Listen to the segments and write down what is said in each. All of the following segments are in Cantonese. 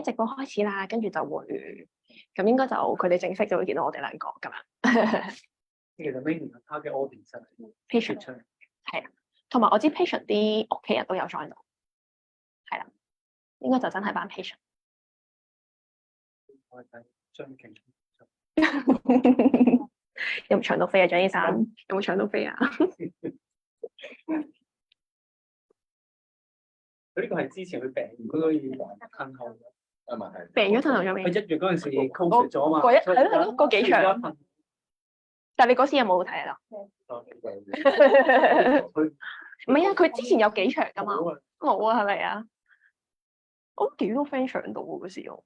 直播開始啦，跟住就會咁應該就佢哋正式就會見到我哋兩個咁樣。其實 mainly 佢嘅 audience 係 patient 係啦，同埋我知 patient 啲屋企人都有 join 到，係啦，應該就真係班 patient。我係睇張勁。有冇搶到飛啊？張醫生有冇搶到飛啊？佢呢個係之前佢病，佢可以褪後咗。病咗褪後咗未？佢1月嗰陣時 COVID 咗嘛？係咯，嗰幾場。但係你嗰次有冇睇啊？唔係啊，佢之前有幾場㗎嘛？冇啊，係咪啊？我幾多 friend 搶到嗰時喎，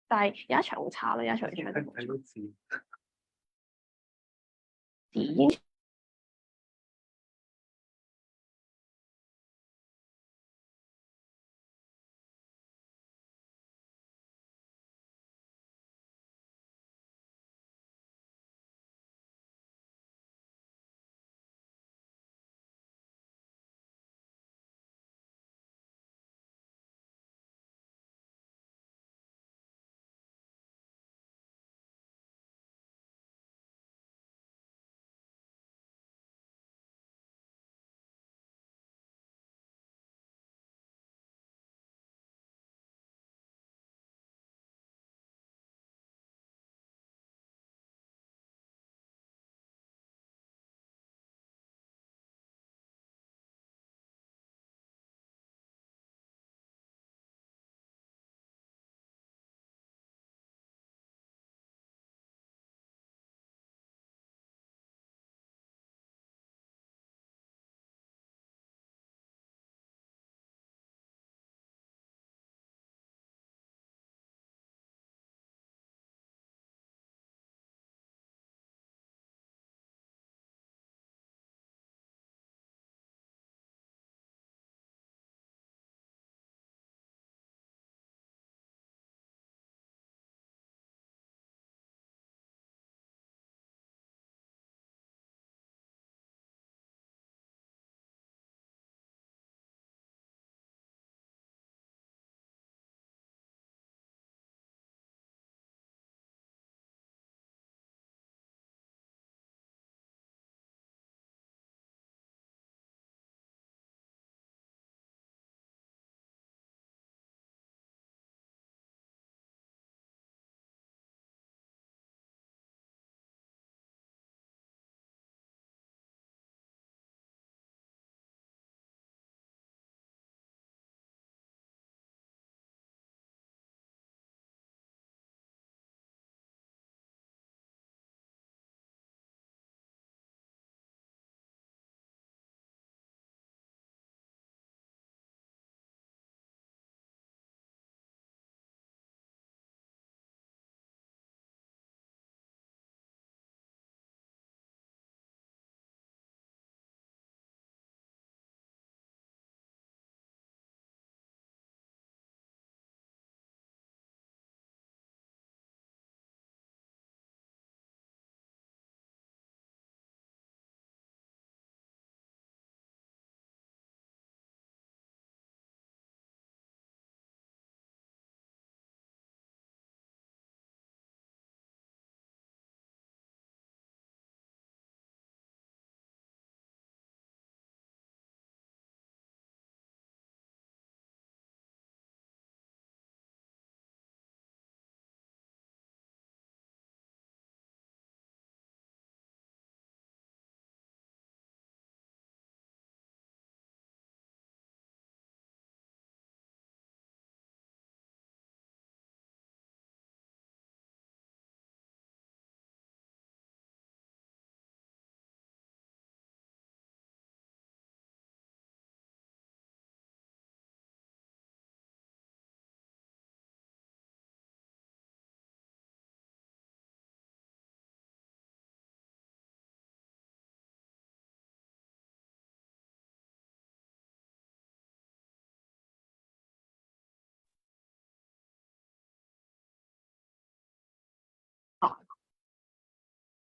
但係有一場好差啦，有一場搶到。睇到字。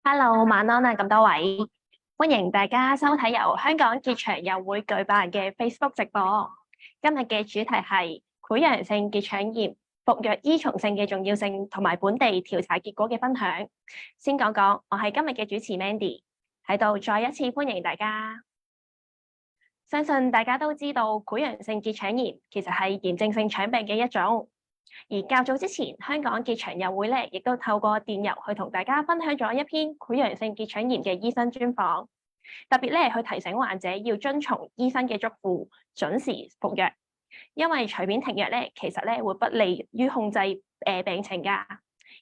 Hello，晚安啊，咁多位，歡迎大家收睇由香港結腸友會舉辦嘅 Facebook 直播。今日嘅主題係潰瘍性結腸炎服藥依從性嘅重要性同埋本地調查結果嘅分享。先講講，我係今日嘅主持 Mandy， 喺度再一次歡迎大家。相信大家都知道，潰瘍性結腸炎其實係炎症性腸病嘅一種。而較早之前，香港結腸友會咧，亦都透過電郵去同大家分享咗一篇潰瘍性結腸炎嘅醫生專訪，特別咧去提醒患者要遵從醫生嘅囑咐，準時服藥。因為隨便停藥咧，其實咧會不利於控制病情㗎。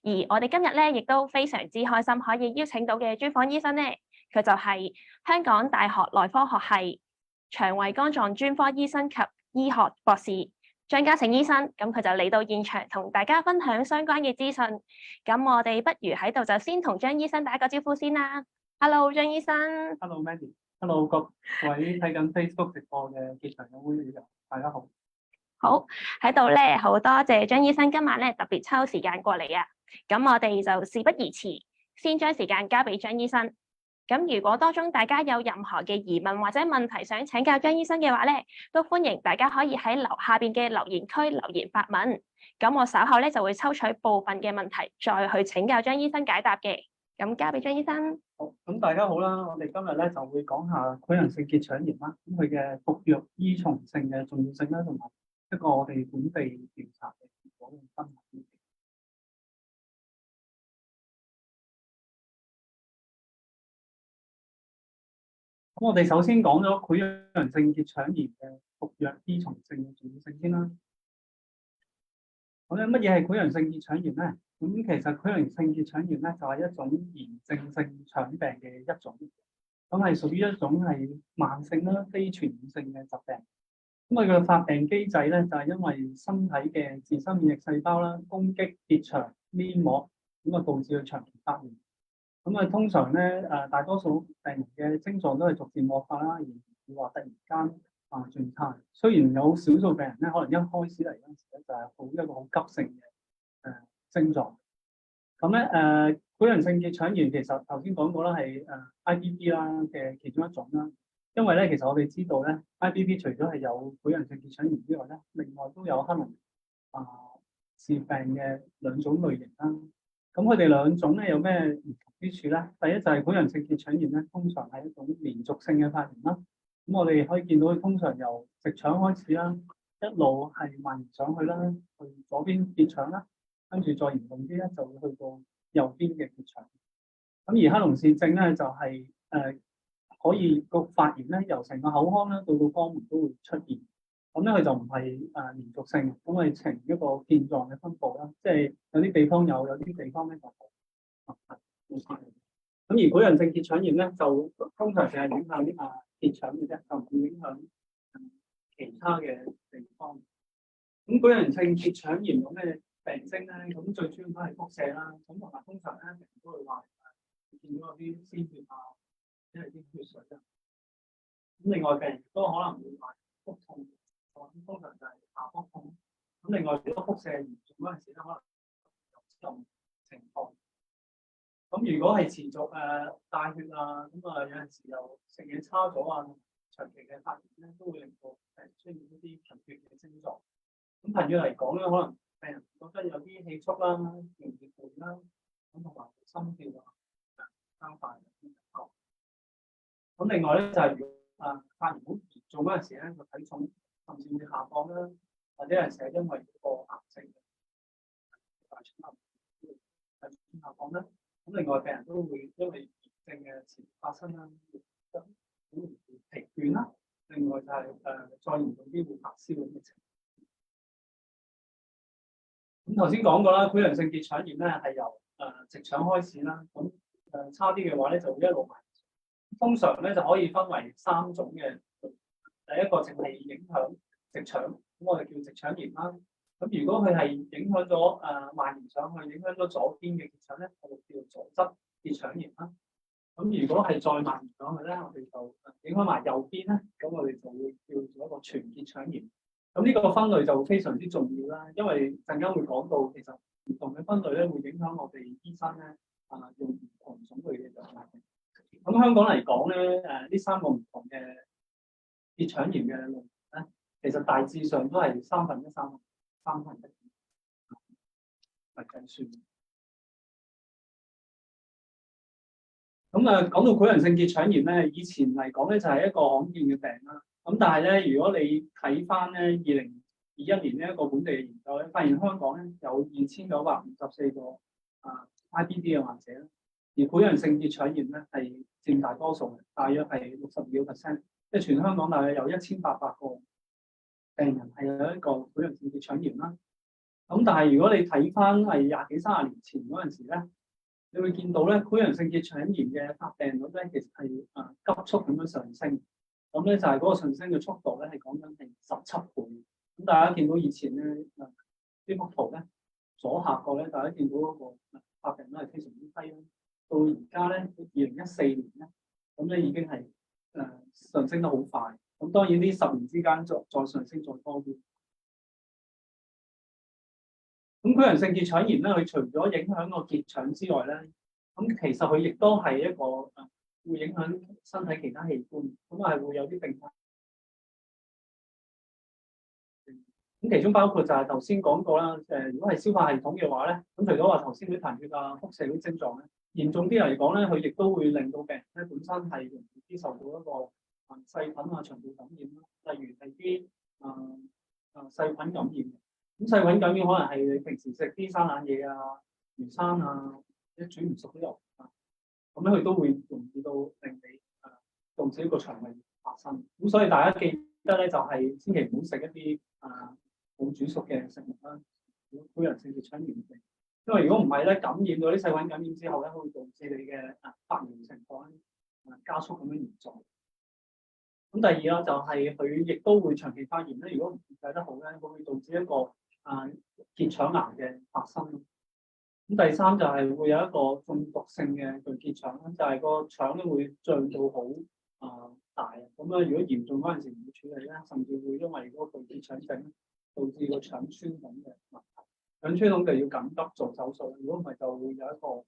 而我哋今日咧亦都非常之開心，可以邀請到嘅專訪醫生咧，佢就係香港大學內科學系腸胃肝臟專科醫生及醫學博士張家誠醫生。咁佢就嚟到現場同大家分享相關嘅資訊。咁我哋不如喺度就先同張醫生打個招呼先啦。Hello， 張醫生。Hello Mandy。Hello 各位睇緊 Facebook 直播嘅結腸友會嘅友，大家好。好，喺度咧，好多謝張醫生今晚咧特別抽時間過嚟啊！咁我哋就事不宜遲，先將時間交俾張醫生。咁如果當中大家有任何嘅疑問或者問題想請教張醫生嘅話咧，都歡迎大家可以喺下邊嘅留言區留言發問。咁我稍後咧就會抽取部分嘅問題再去請教張醫生解答嘅。咁交俾張醫生。好，咁大家好啦，我哋今日咧就會講下潰瘍性結腸炎啦，咁佢嘅服藥依從性嘅重要性啦，同埋一個我哋本地調查嘅結果嘅分享。咁我哋首先講咗潰瘍性結腸炎嘅服藥依從性嘅重要性先啦。咁咧，乜嘢係潰瘍性結腸炎咧？咁其實潰瘍性結腸炎咧就係一種炎症性腸病嘅一種，咁係屬於一種係慢性啦、非傳染性嘅疾病。咁佢嘅發病機制咧就係因為身體嘅自身免疫細胞啦攻擊結腸黏膜，咁啊導致佢長期發炎。咁啊通常咧大多數病人嘅症狀都係逐漸惡化啦，而唔會話突然間轉差。雖然有少數病人咧可能一開始嚟嗰陣時咧就係一個好急性嘅症狀。咁咧潰瘍性結腸炎其實頭先講過啦，係IBD 啦嘅其中一種啦。因為咧其實我哋知道咧 IBD 除咗係有潰瘍性結腸炎之外咧，另外都有克隆氏病嘅兩種類型啦。咁佢哋兩種咧有咩唔同之處咧？第一就係潰瘍性結腸炎咧，通常係一種連續性嘅發炎啦。咁我哋可以見到佢通常由直腸開始啦，一路係蔓延上去啦，去左邊結腸啦，跟住再嚴重啲咧就會去到右邊嘅結腸。咁而克隆氏症咧就係可以個發炎咧由成個口腔咧到肛門都會出現。咁咧佢就唔係連續性，咁係呈一個片狀嘅分佈啦，即係有啲地方有，有啲地方咧就冇。咁而潰瘍性結腸炎咧就通常淨係影響啲結腸嘅啫，就唔會影響其他嘅地方。咁潰瘍性結腸炎有咩病徵咧？咁最主要都係腹瀉啦，咁同埋通常咧病人都會話見到有啲鮮血即係啲血水啊。咁另外病人都可能會話腹痛。通常就係下腹痛，咁另外如果腹瀉嚴重嗰陣時咧，可能有這種情況。咁如果係持續帶血咁有陣時又食嘢差咗長期嘅發炎咧，都會令到出現一啲貧血嘅症狀。咁貧血嚟講咧，可能病人覺得有啲氣促啦、容易攰啦，咁同埋心跳加快嘅感覺。咁另外咧就係如果發炎好嚴重嗰陣時咧，個體重甚至會下降啦，或者係成日因為個癌症嘅大腸癌下降啦。咁另外病人都會因為炎症嘅持續發生啦，好容易疲倦啦。另外就係再嚴重啲會發燒嘅情況。咁頭先講過啦，潰瘍性結腸炎咧係由直腸開始啦，咁差啲嘅話咧就會一路埋。通常咧就可以分為三種嘅。第一個淨係影響直腸，咁我哋叫直腸炎啦。咁如果佢係影響咗蔓延上去，影響咗左邊嘅結腸咧，我哋叫左側結腸炎啦。咁如果係再蔓延上去咧，我哋就影響埋右邊咧，咁我哋就會叫做一個全結腸炎。咁呢個分類就非常之重要啦，因為陣間會講到其實唔同嘅分類咧，會影響我哋醫生咧用唔同種類嘅藥物。咁香港嚟講咧，呢三個唔同嘅結腸炎嘅類型咧，其實大致上都係三分一。計算。咁講到潰瘍性結腸炎咧，以前嚟講咧就係一個罕見嘅病啦。咁但係咧，如果你睇翻咧2021年呢一個本地嘅研究咧，發現香港咧有2954個IBD 嘅患者，而潰瘍性結腸炎咧係佔大多數嘅，大約係62%，即係全香港大約有1800個病人係有一個潰瘍性結腸炎啦。咁但係如果你睇翻係20幾30年前嗰陣時咧，你會見到咧潰瘍性結腸炎嘅發病率咧，其實係急速咁樣上升。咁咧就係嗰個上升嘅速度咧係講緊係17倍。咁大家見到以前咧呢幅圖咧左下角咧，大家見到嗰個發病率係非常之低啦。到而家咧2014年咧，咁咧已經係上升得好快。咁當然呢10年之間再上升再多啲。咁潰瘍性結腸炎咧，佢除咗影響個結腸之外咧，咁其實佢亦都係一個會影響身體其他器官，咁係會有啲併發。咁其中包括就係頭先講過啦，如果係消化系統嘅話咧，咁除咗話頭先啲貧血啊、腹瀉嗰啲症狀咧，嚴重啲嚟講咧，佢亦都會令到病人咧本身係容易啲受到一個細菌啊、腸道感染啦，例如係啲細菌感染。咁細菌感染可能係你平時食啲生冷嘢啊、魚生啊，一煮唔熟啲肉啊，咁咧佢都會容易到令你導致一個腸胃發生。咁所以大家記得咧，就係千祈唔好食一啲冇煮熟嘅食物啦。潰瘍性結腸炎病，因為如果唔係咧，感染到啲細菌感染之後咧，會導致你嘅發炎情況加速咁樣嚴重。咁第二啦，就係佢亦都會長期發炎咧。如果唔控制得好咧，佢會導致一個結腸癌嘅發生。咁第三就係會有一個中毒性嘅巨結腸，就係個腸咧會脹到好大。咁咧如果嚴重嗰陣時唔會處理咧，甚至會因為嗰個巨結腸症導致個腸穿孔嘅問題。腸穿孔就要緊急做手術，如果唔係就會有一個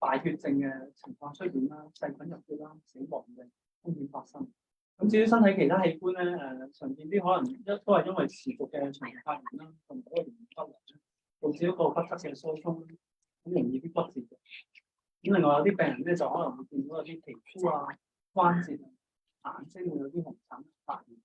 敗血症嘅情況出現啦，細菌入血啦，死亡嘅風險發生。咁至於身體其他器官咧，常見啲可能都係因為持續嘅長期發炎啦，同埋嗰個營養不良，導致一個骨質嘅疏鬆，好容易啲骨折嘅。咁另外有啲病人咧就可能會見到有啲皮膚啊、關節啊、眼睛會有啲紅疹發炎。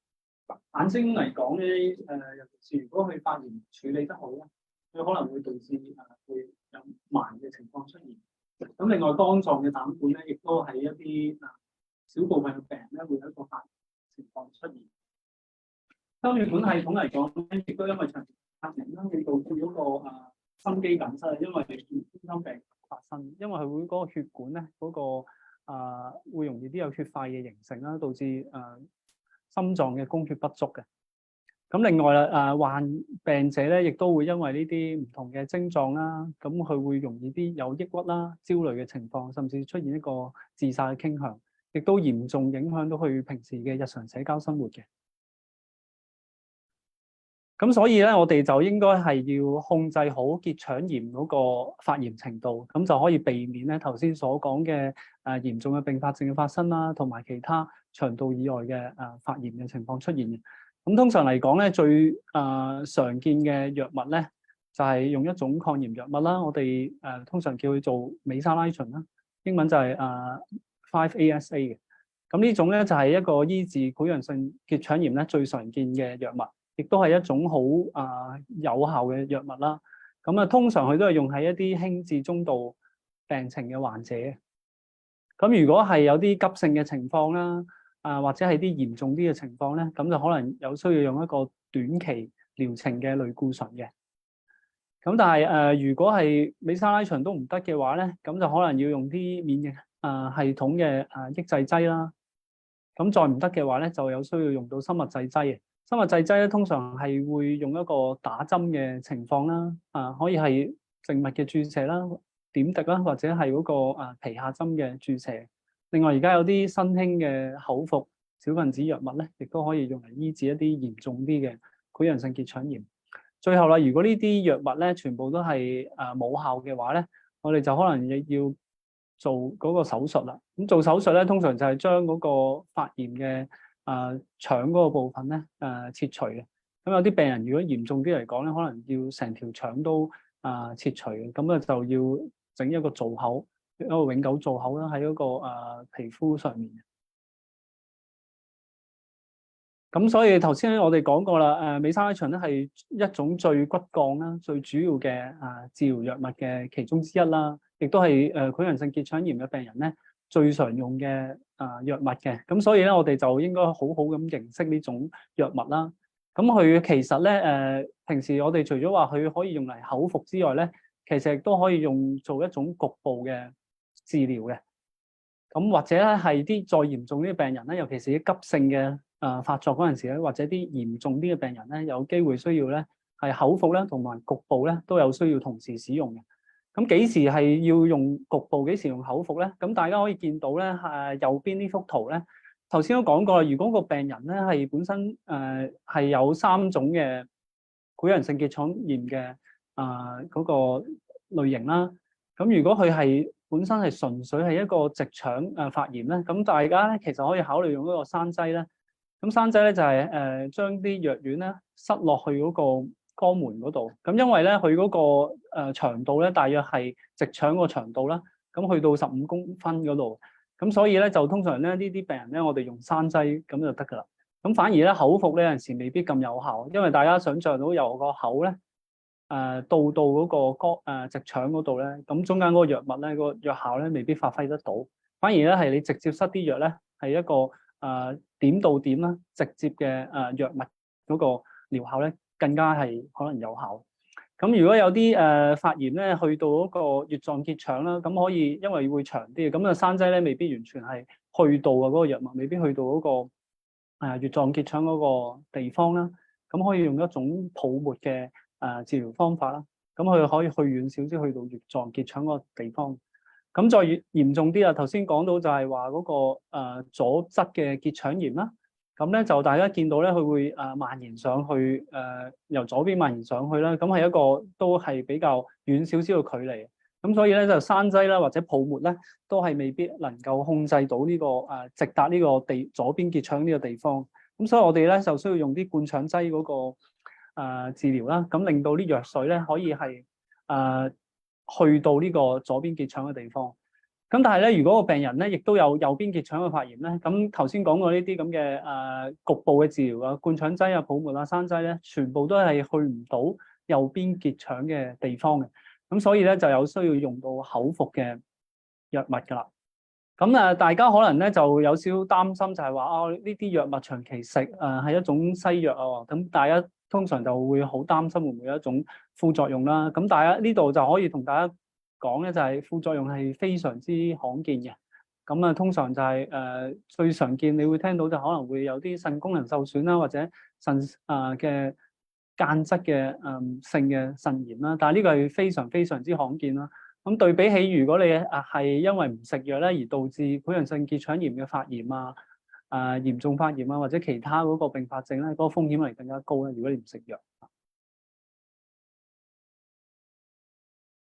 眼睛嚟講咧，尤其是如果佢發炎處理得好咧，佢可能會導致會有盲嘅情況出現。咁另外肝臟嘅膽管咧，亦都係一啲少部分嘅病人咧會有一個發炎情況出現。心血管系統嚟講咧，亦都因為長期發炎啦，會導致嗰個心肌梗塞，因為冠心病發生，因為佢會嗰個血管咧嗰個會容易啲有血塊嘅形成啦，導致心臟嘅供血不足嘅。咁另外啦，患病者咧亦都會因為呢啲唔同嘅症狀啦，咁佢會容易啲有抑鬱啦、焦慮嘅情況，甚至出現一個自殺嘅傾向。亦都嚴重影響到佢平時嘅日常社交生活嘅。咁所以咧，我哋就應該係要控制好結腸炎嗰個發炎程度，咁就可以避免咧頭先所講嘅嚴重嘅併發症嘅發生啦，同埋其他腸道以外嘅發炎嘅情況出現嘅。咁通常嚟講咧，最常見嘅藥物咧，就係用一種抗炎藥物啦。我哋通常叫佢做美沙拉嗪啦，英文就係5-ASA 嘅。咁呢種咧就係一個醫治潰瘍性結腸炎咧最常見嘅藥物，亦都係一種好有效嘅藥物啦。咁通常佢都係用喺一啲輕至中度病情嘅患者。咁如果係有啲急性嘅情況啦，或者係啲嚴重啲嘅情況咧，咁就可能有需要用一個短期療程嘅類固醇嘅。咁但係如果係美沙拉嗪都唔得嘅話咧，咁就可能要用啲免疫系統嘅抑制劑啦。咁再唔得嘅話咧，就有需要用到生物製劑嘅。生物製劑咧，通常係會用一個打針嘅情況啦，可以係靜脈嘅注射啦、點滴啦，或者係嗰個皮下針嘅注射。另外，而家有啲新興嘅口服小分子藥物咧，亦都可以用嚟醫治一啲嚴重啲嘅潰瘍性結腸炎。最後啦，如果呢啲藥物咧全部都係冇效嘅話咧，我哋就可能亦要做嗰個手術啦。咁做手術咧，通常就係將嗰個發炎嘅腸嗰個部分咧切除嘅。咁有啲病人如果嚴重啲嚟講咧，可能要成條腸都切除嘅，咁啊就要整一個造口，一個永久造口啦，喺嗰個皮膚上面。咁所以頭先咧，我哋講過啦，美沙拉叢咧係一種最骨幹啦、最主要嘅治療藥物嘅其中之一啦，亦都係潰瘍性結腸炎嘅病人咧最常用嘅藥物嘅。咁所以咧，我哋就應該好好咁認識呢種藥物啦。咁佢其實咧平時我哋除咗話佢可以用嚟口服之外咧，其實亦都可以用做一種局部嘅治療嘅。咁或者咧係啲再嚴重啲嘅病人咧，尤其是啲急性嘅發作嗰陣時咧，或者啲嚴重啲嘅病人咧，有機會需要咧係口服咧，同埋局部咧都有需要同時使用嘅。咁幾時係要用局部，幾時用口服咧？咁大家可以見到咧，右邊呢幅圖咧，頭先都講過啦。如果個病人咧係本身係有3種嘅潰瘍性結腸炎嘅嗰個類型啦，咁如果佢係本身係純粹係一個直腸發炎咧，咁大家咧其實可以考慮用嗰個生劑咧。咁生劑咧就係將啲藥丸咧塞落去嗰個肛門嗰度。咁因為咧佢嗰個長度咧大約係直腸個長度啦，咁去到15公分嗰度。咁所以咧就通常咧呢啲病人咧我哋用生劑咁就得㗎啦。咁反而咧口服呢有陣時未必咁有效，因為大家想像到由個口咧到嗰個直腸嗰度咧，咁中間嗰個藥物咧個藥效咧未必發揮得到。反而咧係你直接塞啲藥咧係一個點到點啦，直接嘅藥物嗰個療效咧更加係可能有效。咁如果有啲發炎咧，去到嗰個乙狀結腸啦，咁可以因為會長啲嘅，咁啊生劑咧未必完全係去到嗰個藥物，未必去到嗰個乙狀結腸嗰個地方啦。咁可以用一種泡沫嘅治療方法啦。咁佢可以去遠少少，去到乙狀結腸嗰個地方。咁再越嚴重啲啦，頭先講到就係話嗰個左側嘅結腸炎啦，咁咧就大家見到咧佢會蔓延上去，由左邊蔓延上去啦，咁係一個都係比較遠少少嘅距離，咁所以咧就生劑啦或者泡沫咧都係未必能夠控制到呢個直達呢個左邊結腸呢個地方，咁所以我哋咧就需要用啲灌腸劑嗰個治療啦，咁令到啲藥水咧可以係去到呢個左邊結腸嘅地方，咁但係咧，如果個病人咧亦都有右邊結腸嘅發炎咧，咁頭先講過呢啲咁嘅局部嘅治療啊、灌腸劑啊、泡沫啊、生劑咧，全部都係去唔到右邊結腸嘅地方嘅，咁所以咧就有需要用到口服嘅藥物㗎啦。咁大家可能咧就有少少擔心，就係話呢啲藥物長期食係一種西藥啊，咁大家通常就會好擔心會唔會有一種副作用啦。咁大家呢度就可以同大家講咧，就係副作用係非常之罕見嘅。咁通常就係最常見，你會聽到就可能會有啲腎功能受損啦，或者腎嘅間質嘅性嘅腎炎啦。但係呢個係非常非常之罕見啦。咁對比起，如果你係因為唔食藥咧，而導致潰瘍性結腸炎嘅發炎嚴重發炎或者其他嗰個併發症咧，嗰個風險係更加高咧。如果你唔食藥，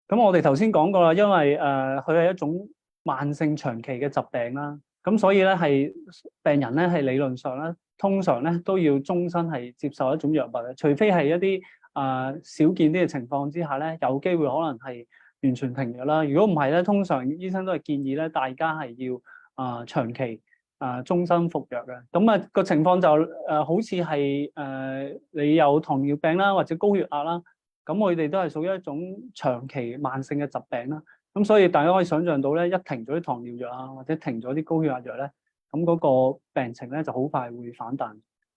咁我哋頭先講過啦，因為佢係一種慢性長期嘅疾病啦，咁所以咧係病人咧係理論上咧，通常咧都要終身係接受一種藥物嘅，除非係一啲少見啲嘅情況之下咧，有機會可能係完全停藥啦。如果唔係咧，通常醫生都係建議咧，大家係要長期終身服藥嘅。咁個情況就好似係你有糖尿病啦，或者高血壓啦，咁佢哋都係屬於一種長期慢性嘅疾病啦。咁所以大家可以想象到咧，一停咗啲糖尿藥或者停咗啲高血壓藥咧，咁嗰個病情咧就好快會反彈。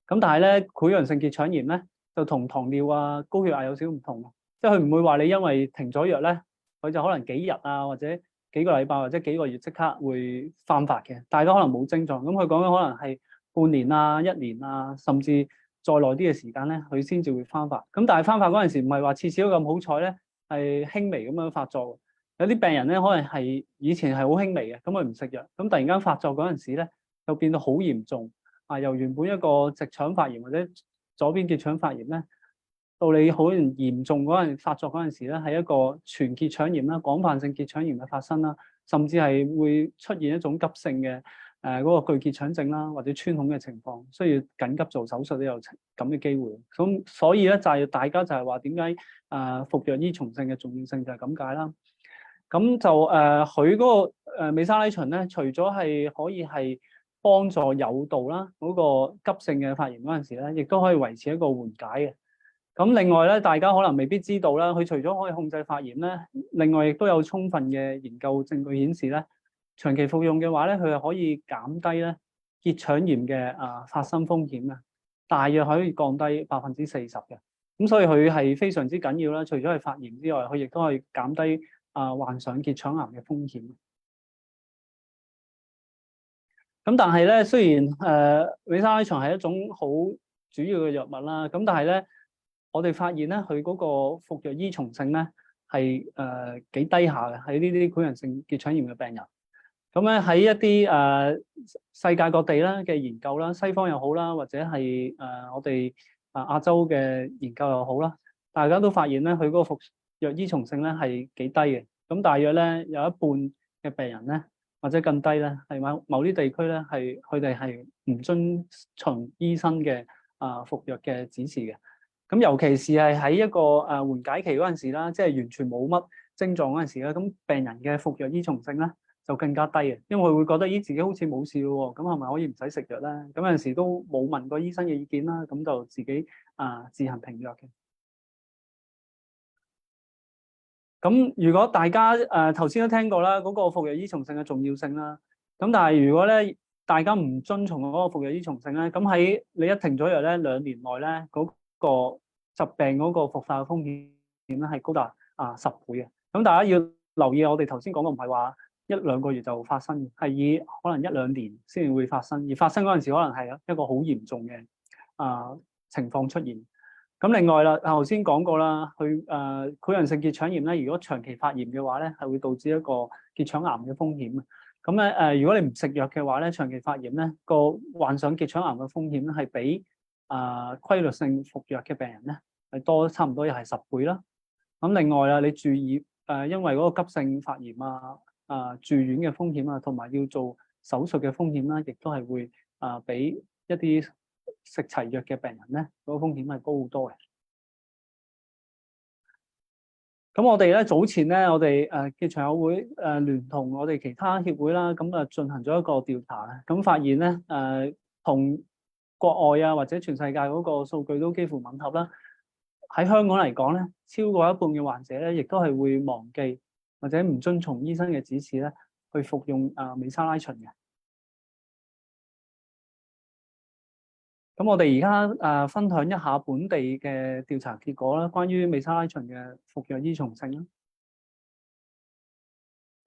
咁但係咧，潰瘍性結腸炎咧就同糖尿高血壓有少少唔同，即係佢唔會話你因為停咗藥咧，佢就可能幾日或者幾個禮拜或者幾個月即刻會翻發嘅。大家可能冇症狀，咁佢講緊可能係半年1年甚至再耐啲嘅時間咧，佢先至會翻發。咁但係翻發嗰陣時唔係話次次都咁好彩咧，係輕微咁樣發作。有啲病人咧可能係以前係好輕微嘅，咁佢唔食藥，咁突然間發作嗰陣時咧，就變到好嚴重由原本一個直腸發炎或者左邊結腸發炎咧，到你好嚴重嗰陣發作嗰陣時咧，係一個全結腸炎啦、廣泛性結腸炎嘅發生啦，甚至係會出現一種急性嘅嗰個巨結腸症啦，或者穿孔嘅情況，需要緊急做手術都有咁嘅機會。咁所以咧就係大家就係話點解服藥依從症嘅重要性就係咁解啦。咁就佢嗰個美沙拉嗪咧，除咗係可以係幫助誘導啦嗰個急性嘅發炎嗰陣時咧，亦都可以維持一個緩解嘅。咁另外咧，大家可能未必知道啦，佢除咗可以控制發炎咧，另外亦都有充分嘅研究證據顯示咧，長期服用嘅話咧，佢係可以減低咧結腸炎嘅發生風險嘅，大約可以降低40%嘅。咁所以佢係非常之緊要啦。除咗係發炎之外，佢亦都可以減低患上結腸癌嘅風險。咁但係咧，雖然美沙拉嗪係一種好主要嘅藥物啦，咁但係咧，我哋發現咧，佢嗰個服藥依從性咧係幾低下嘅，喺呢啲潰瘍性結腸炎嘅病人。咁咧喺一啲世界各地啦嘅研究啦，西方又好啦，或者係我哋亞洲嘅研究又好啦，大家都發現咧，佢嗰個服藥依從性咧係幾低嘅。咁大約咧有一半嘅病人咧，或者更低咧，係某啲地區咧係佢哋係唔遵從醫生嘅服藥嘅指示嘅。咁尤其是係喺一個緩解期嗰陣時啦，即係完全冇乜症狀嗰陣時咧，咁病人嘅服藥依從性咧就更加低嘅，因為佢會覺得咦自己好似冇事咯喎，咁係咪可以唔使食藥咧？咁有陣時都冇問過醫生嘅意見啦，咁就自己自行停藥嘅。咁如果大家頭先都聽過啦，嗰個服藥依從性嘅重要性啦，咁但係如果咧大家唔遵從嗰個服藥依從性咧，咁喺你一停咗藥咧2年內咧，嗰個疾病嗰個復發嘅風險咧係高達10倍嘅。咁大家要留意，我哋頭先講嘅唔係話1-2個月就發生嘅，係以可能1-2年先至會發生，而發生嗰陣時可能係一個好嚴重嘅情況出現。咁另外啦，頭先講過啦，佢潰瘍性結腸炎咧，如果長期發炎嘅話咧，係會導致一個結腸癌嘅風險。咁咧如果你唔食藥嘅話咧，長期發炎咧，個患上結腸癌嘅風險咧係比規律性服藥嘅病人咧係多差唔多又係10倍啦。咁另外啦，你注意因為嗰個急性發炎住院嘅風險同埋要做手術嘅風險啦，亦都係會比一啲食齊藥嘅病人咧，嗰個風險係高好多嘅。咁我哋咧早前咧，我哋結腸友會聯同我哋其他協會啦，咁進行咗一個調查咧，咁發現咧同國外或者全世界嗰個數據都幾乎吻合啦。喺香港嚟講咧，超過一半嘅患者咧，亦都係會忘記或者唔遵從醫生嘅指示咧，去服用美沙拉嗪嘅。咁我哋而家分享一下本地嘅調查結果啦，關於美沙拉嗪嘅服藥依從性啦。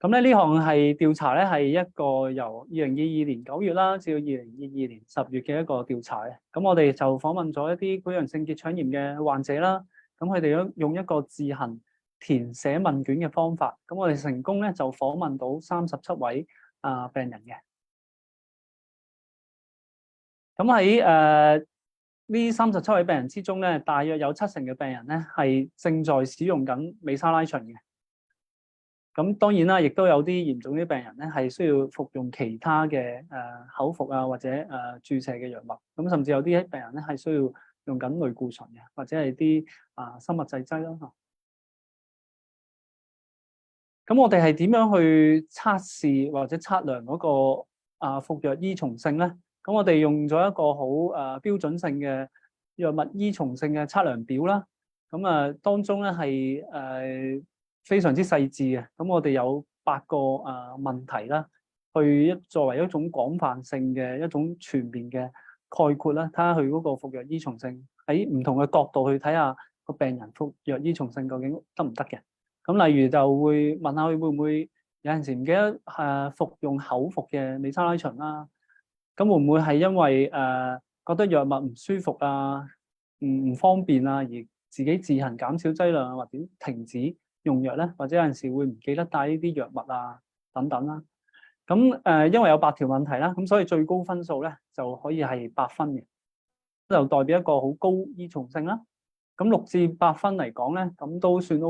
咁咧呢項係調查咧，係一個由2022年9月啦，至到2022年10月嘅一個調查嘅。咁我哋就訪問咗一啲潰瘍性結腸炎嘅患者啦。咁佢哋用一個自行填寫問卷嘅方法，咁我哋成功咧就訪問到37位病人嘅。咁喺呢37位病人之中咧，大約有70%嘅病人咧係正在使用緊美沙拉嗪嘅。咁當然啦，亦都有啲嚴重啲病人咧係需要服用其他嘅口服或者注射嘅藥物。咁甚至有啲病人咧係需要用緊類固醇嘅，或者係啲生物製劑啦。咁我哋係點樣去測試或者測量嗰個服藥依從性咧？咁我哋用咗一個好標準性嘅藥物依從性嘅測量表啦。咁當中咧係非常之細緻嘅。咁我哋有8個問題啦，去作為一種廣泛性嘅一種全面嘅概括啦，睇下佢嗰個服藥依從性喺唔同嘅角度去睇下個病人服藥依從性究竟得唔得嘅。咁例如就會問下佢會唔會有陣時唔記得服用口服嘅美沙拉嗪啦。咁會唔會係因為覺得藥物唔舒服唔方便而自己自行減少劑量或者停止用藥咧？或者有陣時會唔記得帶呢啲藥物等等啦。咁因為有8條問題啦，咁所以最高分數咧就可以係8分嘅，就代表一個好高依從性啦。咁6至8分嚟講咧，咁都算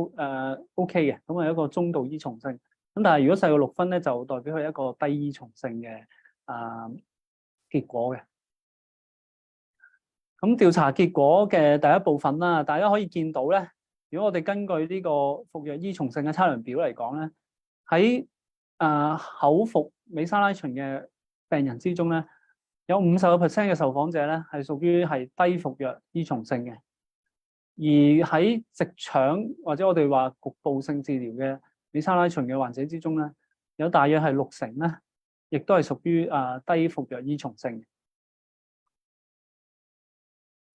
OK 嘅，咁係一個中度依從性。咁但係如果細過6分咧，就代表佢一個低依從性嘅結果嘅。咁調查結果嘅第一部分啦，大家可以見到咧，如果我哋根據呢個服藥依從性嘅測量表嚟講咧，喺口服美沙拉醇嘅病人之中咧，有50% 嘅受訪者咧係屬於係低服藥依從性嘅，而喺直腸或者我哋話局部性治療嘅美沙拉醇嘅患者之中咧，有大約係60%咧，亦都係屬於低服藥依從性。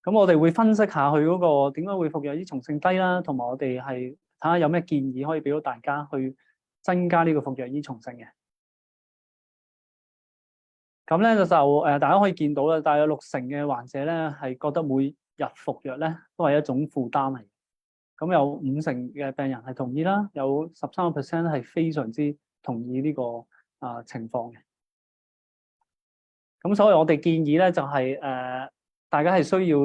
咁我哋會分析下佢嗰個點解會服藥依從性低啦，同埋我哋係睇下有咩建議可以俾到大家去增加呢個服藥依從性嘅。咁咧就大家可以見到啦，大約60%嘅患者咧係覺得每日服藥咧都係一種負擔嚟。咁有50%嘅病人係同意啦，有13% 係非常之同意呢個情況嘅。咁所以我哋建議咧就係大家係需要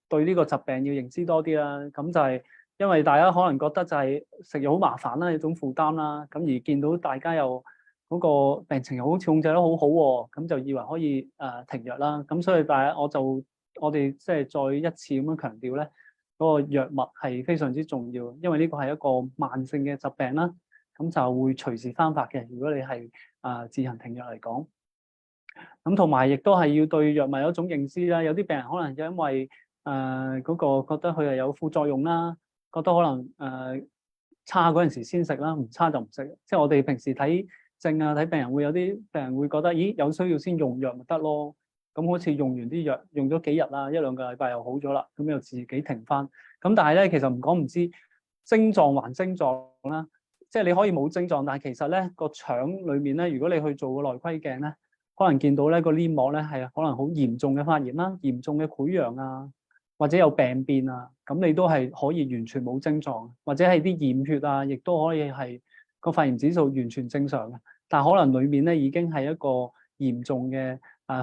對呢個疾病要認知多啲啦。咁就係因為大家可能覺得就係食藥好麻煩啦，一種負擔啦。咁而見到大家又嗰個病情又好似控制得好好喎，咁就以為可以停藥啦。咁所以我哋即係再一次咁樣強調咧，嗰個藥物係非常之重要，因為呢個係一個慢性嘅疾病啦。咁就會隨時翻發嘅。如果你係自行停藥嚟講。咁同埋亦都係要對藥物有一種認知啦。有啲病人可能因為嗰個覺得佢係有副作用啦，覺得可能差嗰陣時先食啦，唔差就唔食。即係我哋平時睇症睇病人會有啲病人會覺得，咦，有需要先用藥咪得咯。咁好似用完啲藥用咗幾日啦，1-2個禮拜又好咗啦，咁又自己停翻。咁但係咧，其實唔講唔知，症狀還症狀啦。即係你可以冇症狀，但係其實咧個腸裡面咧，如果你去做個內窺鏡咧，可能見到咧個黏膜咧係可能好嚴重嘅發炎啦、嚴重嘅潰瘍啊，或者有病變啊，咁你都係可以完全冇症狀，或者係啲驗血啊，亦都可以係個發炎指數完全正常嘅，但係可能裡面咧已經係一個嚴重嘅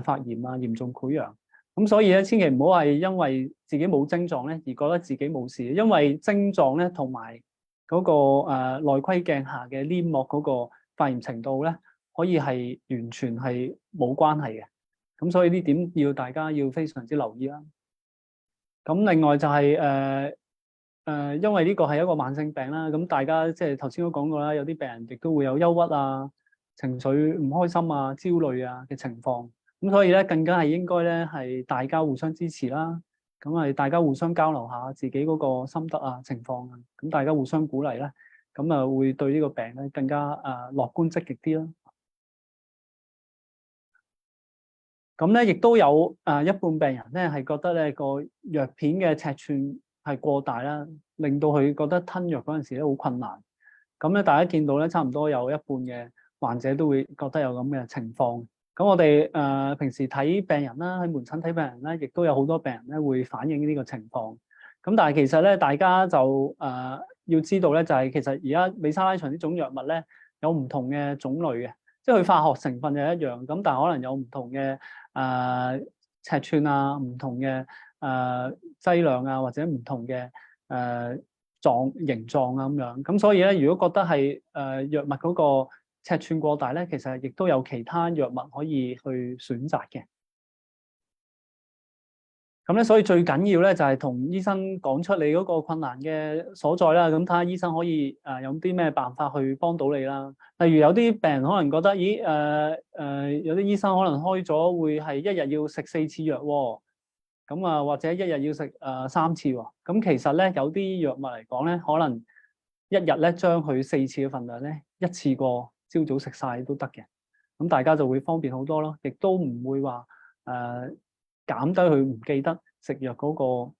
發炎啊、嚴重潰瘍。咁所以咧，千祈唔好係因為自己冇症狀咧而覺得自己冇事，因為症狀咧同埋嗰個內窺鏡下嘅黏膜嗰個發炎程度咧，可以係完全係冇關係嘅。咁所以呢點要大家要非常之留意啦。咁另外就係因為呢個係一個慢性病啦，咁大家即係頭先都講過啦，有啲病人亦都會有憂鬱啊、情緒唔開心啊、焦慮啊嘅情況。咁所以咧，更加係應該咧係大家互相支持啦。咁係大家互相交流下自己嗰個心得啊、情況啊，咁大家互相鼓勵咧，咁會對呢個病咧更加樂觀積極啲啦。咁咧亦都有一半病人咧係覺得咧個藥片嘅尺寸係過大啦，令到佢覺得吞藥嗰陣時咧好困難。咁咧大家見到咧，差唔多有一半嘅患者都會覺得有咁嘅情況。咁我哋平時睇病人啦，喺門診睇病人咧，亦都有好多病人咧會反映呢個情況。咁但係其實咧，大家就要知道咧，就係其實而家美沙拉醇呢種藥物咧有唔同嘅種類嘅，即係佢化學成分就一樣，咁但係可能有唔同嘅尺寸啊，唔同嘅劑量啊，或者唔同嘅形狀啊咁樣。咁所以咧，如果覺得係藥物嗰個尺寸過大咧，其實亦都有其他藥物可以去選擇嘅。咁咧，所以最緊要咧就係同醫生講出你嗰個困難嘅所在啦。咁睇下醫生可以有啲咩辦法去幫到你啦。例如有啲病人可能覺得，咦有啲醫生可能開咗會係一日要食4次藥喎。咁或者一日要食3次喎。咁其實咧有啲藥物嚟講咧，可能一日咧將佢4次嘅份量咧一次過朝早食晒都得嘅。咁大家就會方便好多咯，亦都唔會話減低佢唔記得食藥嗰個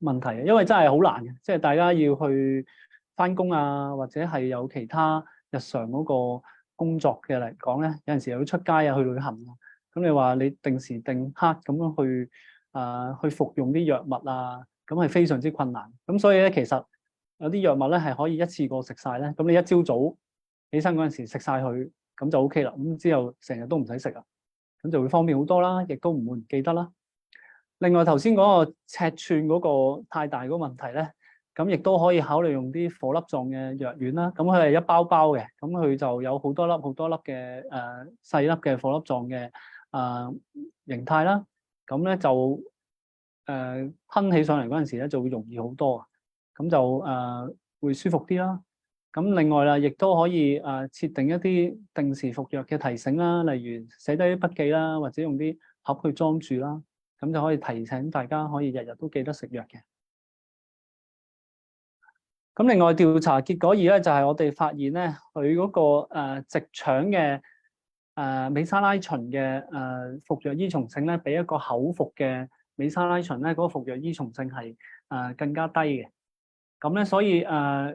問題嘅，因為真係好難嘅，即係大家要去返工啊，或者係有其他日常嗰個工作嘅嚟講咧，有陣時又要出街啊，去旅行啊，咁你話你定時定刻咁樣去服用啲藥物啊，咁係非常之困難。咁所以咧，其實有啲藥物咧係可以一次過食晒咧，咁你一朝早起身嗰陣時食晒佢，咁就 OK 啦。咁之後成日都唔使食啦，咁就會方便好多啦，亦都唔會唔記得啦。另外頭先嗰個尺寸嗰個太大嗰個問題咧，咁亦都可以考慮用啲顆粒狀嘅藥丸啦。咁佢係一包包嘅，咁佢就有好多粒嘅細粒嘅顆粒狀嘅形態啦。咁咧就吞起上嚟嗰陣時咧就會容易好多，咁就會舒服啲啦。咁另外啦，亦都可以設定一啲定時服藥嘅提醒啦，例如寫低啲筆記啦，或者用啲盒去裝住啦，咁就可以提醒大家可以日日都記得食藥嘅。咁另外調查結果二咧，就係我哋發現咧，佢嗰個直腸嘅美沙拉嗪嘅服藥依從性咧，比一個口服嘅美沙拉嗪咧嗰個服藥依從性係更加低嘅。咁咧，所以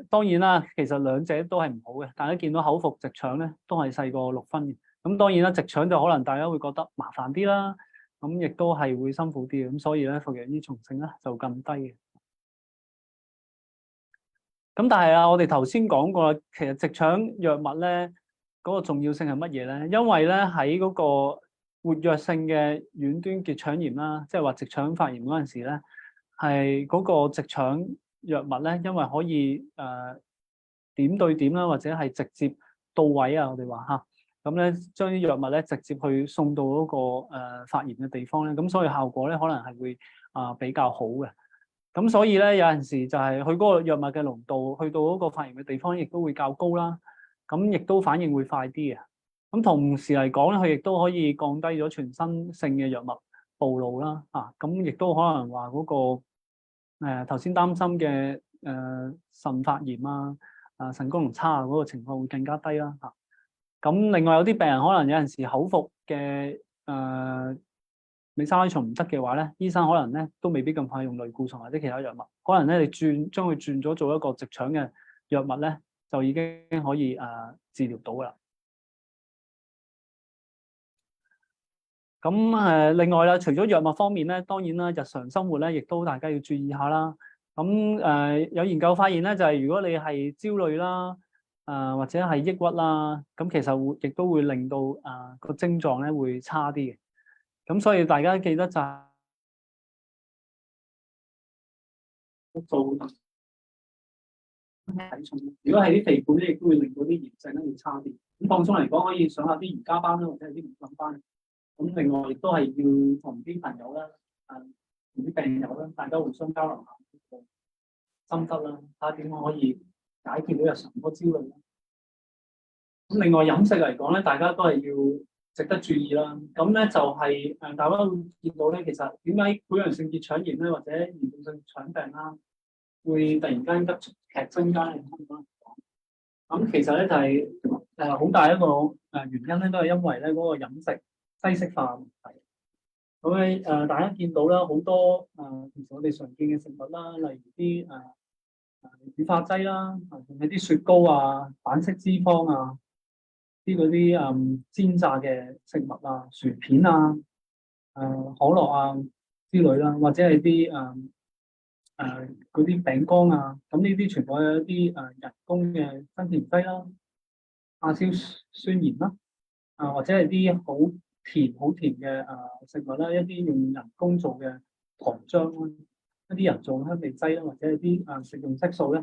當然啦，其實兩者都係唔好嘅。大家見到口服直腸咧，都係細過6分嘅。咁當然啦，直腸就可能大家會覺得麻煩啲啦，咁亦都係會辛苦啲嘅。咁所以咧，服藥依從性咧就咁低嘅。咁但係我哋頭先講過啦，其實直腸藥物咧嗰個重要性係乜嘢咧？因為咧喺嗰個活躍性嘅遠端結腸炎啦，即係話直腸發炎嗰陣時咧，係嗰個直腸藥物咧，因為可以點對點啦，或者係直接到位啊，我哋話嚇，咁咧將啲藥物咧直接去送到嗰個發炎嘅地方咧，咁所以效果咧可能係會比較好嘅。咁所以咧，有陣時就係佢嗰個藥物嘅濃度去到嗰個發炎嘅地方，亦都會較高啦。咁亦都反應會快啲嘅。咁同時嚟講咧，佢亦都可以降低咗全身性嘅藥物暴露啦。咁亦都可能話嗰個頭先擔心嘅腎發炎腎功能差嗰個情況會更加低啦。咁另外有啲病人可能有陣時口服嘅美沙拉嗪唔得嘅話咧，醫生可能咧都未必咁快用類固醇或者其他藥物，可能咧你將佢轉咗做一個直腸嘅藥物咧，就已經可以治療到噶啦。咁另外啦，除咗藥物方面咧，當然啦，日常生活咧亦都大家要注意下啦。咁有研究發現咧，就係如果你係焦慮啦，或者係抑鬱啦，咁其實亦都會令到個症狀咧會差啲嘅。咁所以大家記得就係做體重。如果係啲肥胖咧，亦都會令到啲炎症咧會差啲。咁放鬆嚟講，可以上下啲瑜伽班啦，或者係啲冥想班。咁另外亦都係要同啲朋友啦，同啲病友啦，大家互相交流下心得啦，睇下點樣可以解決到日常嗰個焦慮啦。咁另外飲食嚟講咧，大家都係要值得注意啦。咁咧就係大家會見到咧，其實點解潰瘍性結腸炎咧，或者嚴重性腸病啦，會突然間急劇增加咧？咁其實咧就係好大一個原因咧，都係因為咧嗰個飲食西式化問題。咁咧大家見到啦，好多其實我哋常見嘅食物啦，例如啲乳化劑啦，仲有啲雪糕反式脂肪嗰啲煎炸嘅食物薯片可樂之類啦，或者係啲嗰啲餅乾咁呢啲全部係一啲人工嘅增甜劑啦、亞硝酸鹽啦，或者係啲好甜嘅食物啦，一啲用人工做嘅糖漿啦，一啲人造香味劑啦，或者係啲食用色素咧，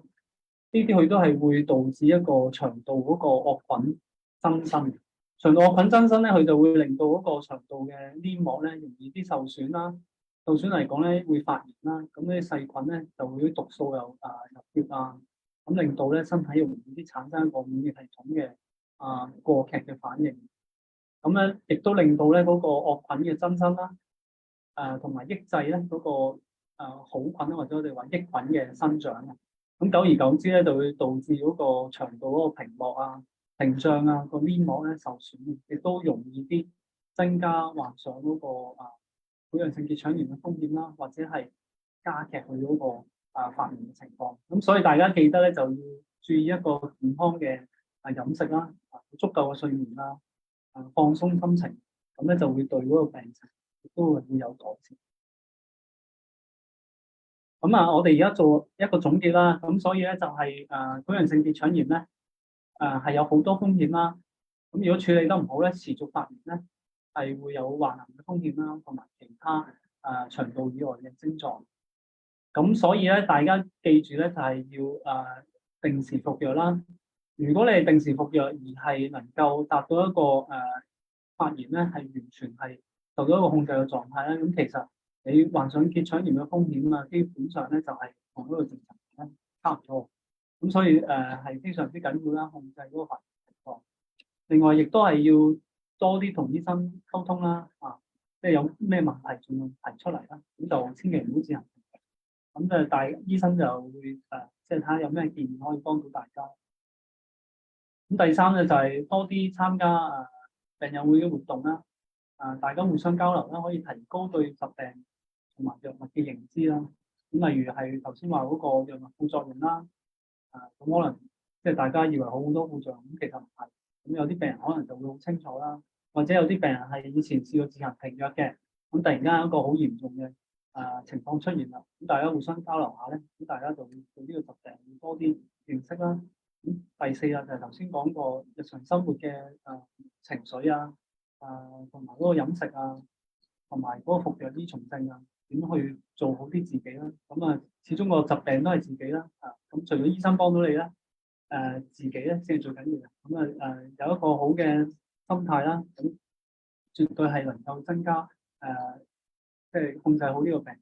呢啲佢都係會導致一個腸道嗰個惡菌增生。腸道惡菌增生咧，佢就會令到嗰個腸道嘅黏膜咧容易啲受損啦。受損嚟講咧會發炎啦，咁呢啲細菌咧就會啲毒素又入血咁令到咧身體容易啲產生一個免疫系統嘅過劇嘅反應。咁咧亦都令到咧嗰個惡菌嘅增生啦，同埋抑制咧嗰個好菌或者我哋話益菌嘅生長。咁久而久之咧，就會導致嗰個腸道嗰個屏幕屏障個黏膜咧受損，亦都容易啲增加患上嗰個潰瘍性結腸炎嘅風險啦，或者係加劇佢嗰個發炎嘅情況。咁所以大家記得咧，就要注意一個健康嘅飲食啦，足夠嘅睡眠啦，放鬆心情，咁咧就會對嗰個病情亦都會有改善。咁我哋而家做一個總結啦。咁所以咧就係潰瘍性結腸炎咧係有好多風險啦。咁如果處理得唔好咧，持續發炎咧係會有患癌嘅風險啦，同埋其他腸道以外嘅症狀。咁所以咧，大家記住咧，就係要定時服藥啦。如果你係定時服藥而係能夠達到一個發炎咧係完全係受到一個控制嘅狀態咧，咁其實你患上結腸炎嘅風險啊，基本上咧就係同嗰個正常人咧差唔多。咁所以係非常之緊要啦，控制嗰個發炎情況。另外，亦都係要多啲同醫生溝通啦，即係有咩問題盡量提出嚟啦，咁就千祈唔好自行。咁醫生就會即係睇下有咩建議可以幫到大家。咁第三咧就係多啲參加病友會嘅活動啦，大家互相交流啦，可以提高對疾病同埋藥物嘅認知啦。咁例如係頭先話嗰個藥物副作用啦，咁可能即係大家以為好多副作用，咁其實唔係。咁有啲病人可能就會好清楚啦，或者有啲病人係以前試過自行停藥嘅，咁突然間一個好嚴重嘅情況出現啦，咁大家互相交流下咧，咁大家就會對呢個疾病會多啲認識啦。咁第四就係頭先講過日常生活嘅情緒同埋嗰個飲食同埋嗰個服藥依從性點去做好啲自己啦。咁始終個疾病都係自己啦。咁除咗醫生幫到你咧，自己咧先係最緊要嘅。咁有一個好嘅心態啦，咁絕對係能夠增加即係控制好呢個病。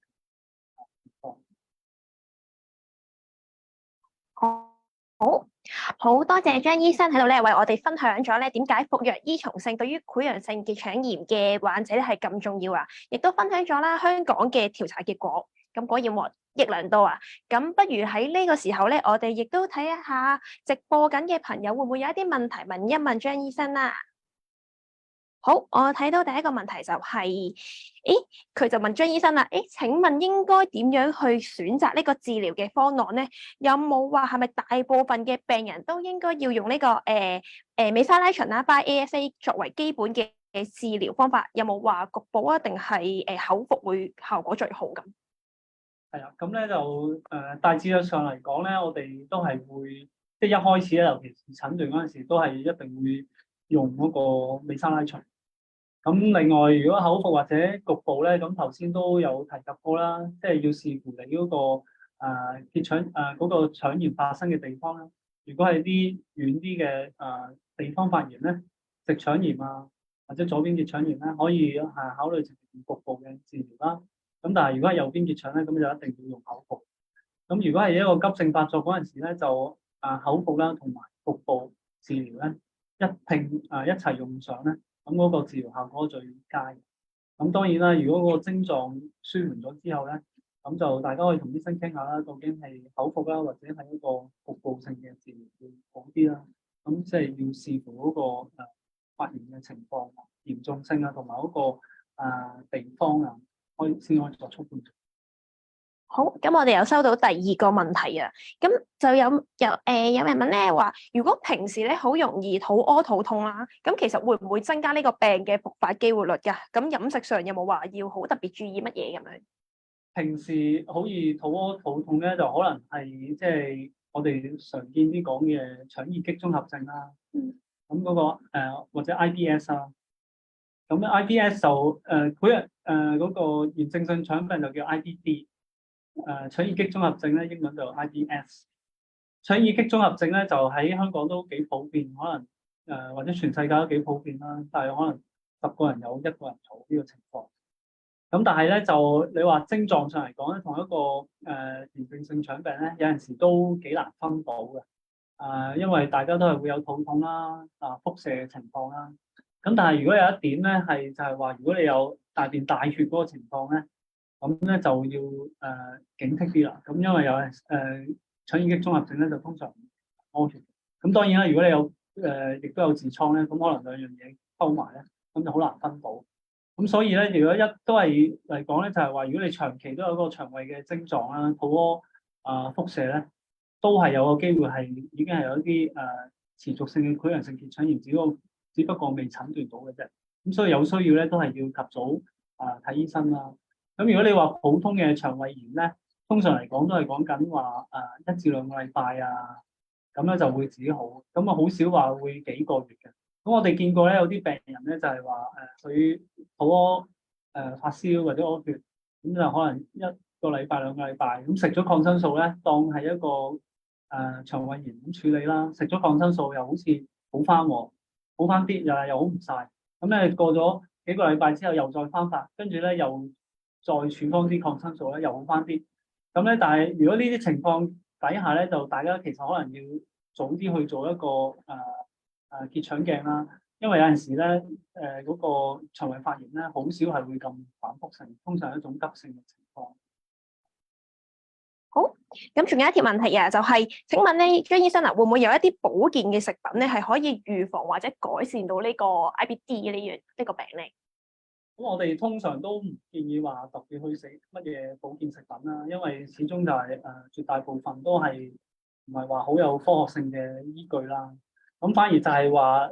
好多謝張醫生喺度咧，為我哋分享咗咧點解服藥依從性對於潰瘍性結腸炎嘅患者咧係咁重要啊！亦都分享咗啦香港嘅調查結果，咁果然獲益良多啊！咁不如喺呢個時候咧，我哋亦都睇一下直播緊嘅朋友會唔會有一啲問題問一問張醫生啦。好，我睇到第一個問題就係，佢就問張醫生啦，請問應該點樣去選擇呢個治療嘅方案咧？有冇話係咪大部分嘅病人都應該要用呢個美沙拉嗪啦 by ASA 作為基本嘅治療方法？有冇話局部啊，定係口服會效果最好咁？係啊，咁咧就大致上嚟講咧，我哋都係會即係一開始咧，尤其是診斷嗰陣時，都係一定會用嗰個美沙拉嗪。咁另外，如果口服或者局部咧，咁頭先都有提及過啦，即係要視乎你嗰個結腸嗰個腸炎發生嘅地方啦。如果係啲遠啲嘅地方發炎咧，直腸炎或者左邊結腸炎咧，可以考慮直接用局部嘅治療啦。咁但係如果係右邊結腸咧，咁就一定要用口服。咁如果係一個急性發作嗰陣時咧，就口服啦同埋局部治療咧一齊用上咧。咁嗰個治療效果最佳。咁當然啦，如果個症狀舒緩咗之後咧，咁就大家可以同醫生傾下啦，究竟係口服啦，或者係一個局部性嘅治療會好啲啦。咁即係要視乎嗰個發炎嘅情況、嚴重性同埋嗰個地方先可以作出判斷。好，咁我哋又收到第二個問題啊，咁就有人問咧話，如果平時咧好容易肚屙肚痛啦，咁其實會唔會增加呢個病嘅復發機會率㗎？咁飲食上有冇話要好特別注意乜嘢咁樣？平時好易肚屙肚痛咧，就可能係即係我哋常見啲講嘅腸易激綜合症啦。咁嗰個或者 IBS 啊。咁 IBS 就嗰個炎症性腸病就叫 IBD。腸易激綜合症咧，英文就 IBS。腸易激綜合症咧，就喺香港都幾普遍，可能或者全世界都幾普遍啦。但係可能10個人有1個人有呢個情況。咁但係咧，就你話症狀上嚟講咧，同一個炎症性腸病咧，有陣時都幾難分到嘅。因為大家都係會有肚痛啦、腹瀉嘅情況啦。咁但係如果有一點咧，係就係話，如果你有大便大血嗰個情況咧，咁咧就要警惕啲啦。咁因為有腸易激綜合症咧，就通常屙血。咁當然啦，如果你有亦都有痔瘡咧，咁可能兩樣嘢溝埋咧，咁就好難分到。咁所以咧，如果都係嚟講咧，就係話，如果你長期都有個腸胃嘅症狀啦，肚屙腹瀉咧，都係有個機會係已經係有一啲持續性嘅潰瘍性結腸炎，只不過未診斷到嘅啫。咁所以有需要咧，都係要及早睇醫生啦。咁如果你話普通嘅腸胃炎咧，通常嚟講都係講緊話1至2個禮拜咁咧就會治好。咁好少話會幾個月嘅。咁我哋見過咧，有啲病人咧就係話佢肚屙發燒或者屙血，咁就可能1個禮拜兩個禮拜，咁食咗抗生素咧，當係一個腸胃炎咁處理啦。食咗抗生素又好似好翻喎，好翻啲又好唔晒。咁咧過咗幾個禮拜之後又再翻發，跟住咧又再處方啲抗生素咧又好翻啲。咁咧，但係如果呢啲情況底下咧，就大家其實可能要早啲去做一個結腸鏡啦，因為有陣時咧嗰個腸胃發炎咧，好少係會咁反覆性，通常係一種急性嘅情況。好，咁仲有一條問題啊，就係請問咧，張醫生啊，會唔會有一啲保健嘅食品咧，係可以預防或者改善到呢個 IBD 呢個病咧？咁我哋通常都唔建議話特別去食乜嘢保健食品啦，因為始終就係絕大部分都係唔係話好有科學性嘅依據啦。咁反而就係話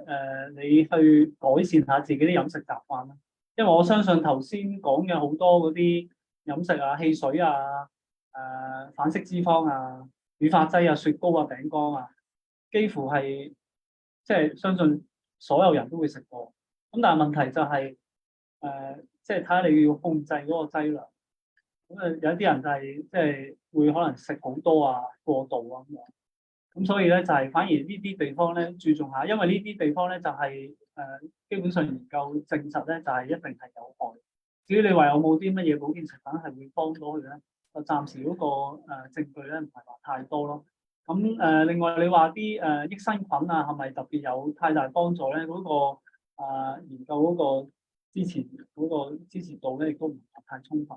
你去改善下自己啲飲食習慣啦。因為我相信頭先講嘅好多嗰啲飲食啊、汽水啊、反式脂肪啊、乳化劑啊、雪糕啊、餅乾啊，幾乎係即係相信所有人都會食過。咁但係問題就係即係睇下你要控制嗰個劑量。咁有啲人就係即係會可能食好多啊、過度啊咁樣。咁所以咧就係反而呢啲地方咧注重下，因為呢啲地方咧就係基本上研究證實咧就係一定係有害。至於你話有冇啲乜嘢保健食品係會幫到佢咧，就暫時嗰個證據咧唔係話太多咯。咁另外你話啲益生菌啊係咪特別有太大幫助咧？嗰個研究嗰個支持度咧亦都唔係太充分。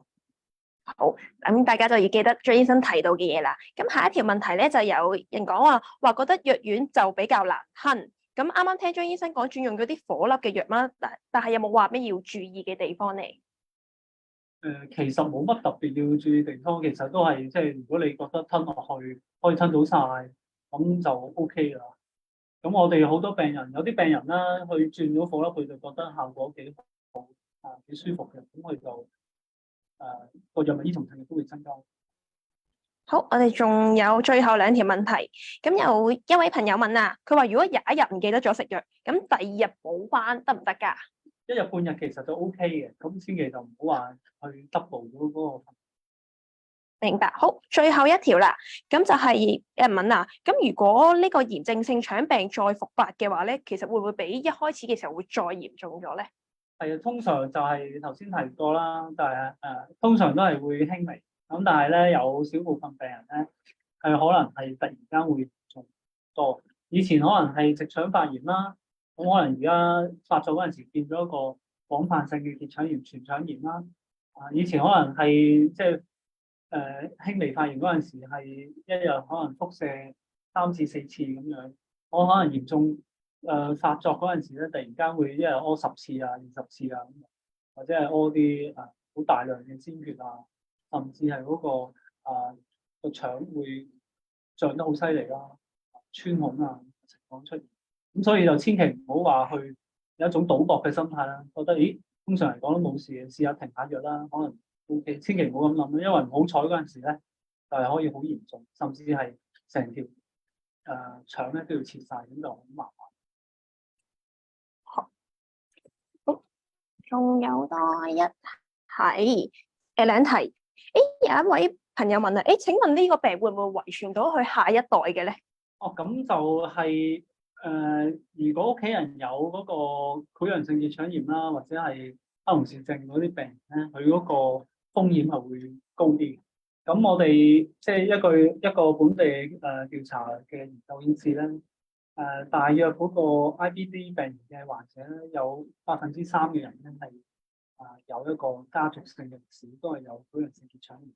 好，咁大家就要記得張醫生提到嘅嘢啦。咁下一條問題咧，就有人講話覺得藥丸就比較難吞。咁啱啱聽張醫生講轉用嗰啲顆粒嘅藥啦，但係有冇話咩要注意嘅地方咧？其實冇乜特別要注意地方，其實都係即係如果你覺得吞落去可以吞到晒，咁就 OK 啦。咁我哋好多病人，有啲病人啦，去轉咗顆粒，佢就覺得效果幾好幾舒服嘅，咁佢就個藥物依從性亦都會增加。好，我哋仲有最後兩條問題。咁有一位朋友問啊，佢話如果有一日唔記得咗食藥，咁第二日補翻得唔得㗎？一日半日其實就 OK 嘅，咁千祈就唔好話去 double 咗嗰個。明白。好，最後一條啦。咁就係有人問啊，咁如果呢個炎症性腸病再復發嘅話咧，其實會唔會比一開始嘅時候會再嚴重咗咧？係啊，通常就係頭先提過啦，但係通常都係會輕微。咁但係咧，有少部分病人咧係可能係突然間會重多。以前可能係直腸發炎啦，咁可能而家發作嗰陣時變咗一個廣泛性嘅結腸炎、全腸炎啦。以前可能係即係輕微發炎嗰陣時係一日可能輻射3至4次咁樣，我可能嚴重發作嗰陣時咧，突然間會一日屙10次啊、20次啊，或者係屙啲好大量嘅鮮血啊。甚至係嗰個腸會脹得好犀利啦，穿孔啊情況出現，咁所以就千祈唔好話去有一種賭博嘅心態啦，覺得咦通常嚟講都冇事嘅，試下停下藥啦，可能 OK，千祈唔好咁諗啦，因為唔好彩嗰陣時咧就係可以好嚴重，甚至係成條腸咧都要切晒，咁就好麻煩。好，仲有多一題，兩題。有一位朋友問啊，請問呢個病會唔會遺傳到去下一代嘅咧？哦，咁就係如果屋企人有嗰個潰瘍性結腸炎啦，或者係克隆氏症嗰啲病人咧，佢嗰個風險係會高啲。咁我哋即係一個本地調查嘅研究顯示咧，大約嗰個 IBD 病人嘅患者咧，有3%嘅人咧係有一個家族性嘅歷史，都係有潰瘍性結腸炎。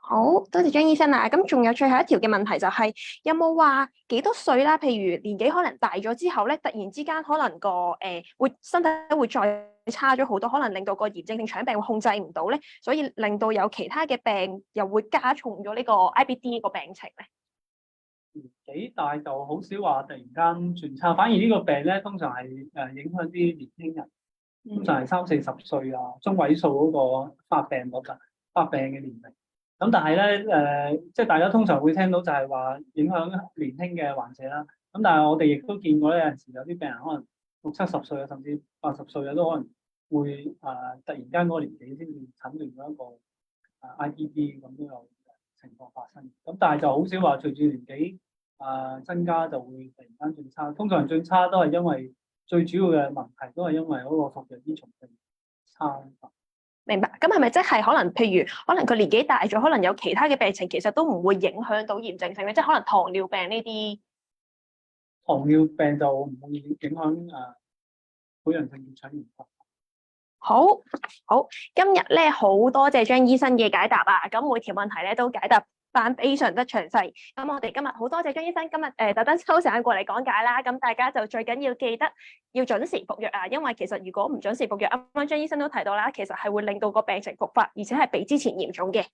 好多謝張醫生啊！咁仲有最後一條嘅問題就係、有冇話幾多歲啦？譬如年紀可能大咗之後咧，突然之間可能個會身體會再差咗好多，可能令到個炎症性腸病會控制唔到咧，所以令到有其他嘅病又會加重咗呢個 IBD 呢個病情咧。年紀大就好少話突然間轉差，反而呢個病咧通常係影響啲年輕人，通常係30-40歲啊，中位數嗰個發病嘅年齡。咁但係咧即係大家通常會聽到就係話影響年輕嘅患者啦。咁但係我哋亦都見過咧，有陣時有啲病人可能60-70歲啊，甚至80歲啊，都可能會突然間嗰個年紀先至診斷咗一個IPD 咁都有情況發生。咁但係就好少話隨住年紀增加就會突然間轉差。通常轉差都係因為最主要嘅問題都係因為嗰個服藥依從性差。明白。咁係咪即係可能譬如可能佢年紀大咗，可能有其他嘅病情，其實都唔會影響到炎症性咧？即係可能糖尿病呢啲。糖尿病就唔會影響潰瘍性結腸炎。好，今日咧好多謝張醫生嘅解答啊！咁每條問題咧都解答翻非常之詳細。咁我哋今日好多謝張醫生今日特登抽時間過嚟講解啦。咁大家就最緊要記得要準時服藥啊，因為其實如果唔準時服藥，啱啱張醫生都提到啦，其實係會令到個病情復發，而且係比之前嚴重嘅。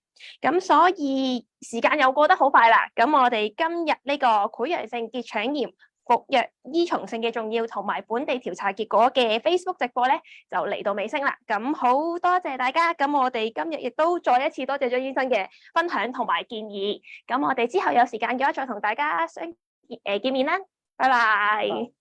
咁所以時間又過得好快啦。咁我哋今日呢個潰瘍性結腸炎服藥依從性嘅重要同埋本地調查結果嘅 Facebook 直播咧就嚟到尾聲啦，咁好多謝大家，咁我哋今日亦都再一次多謝張醫生嘅分享同埋建議，咁我哋之後有時間嘅話再同大家見面啦，拜拜。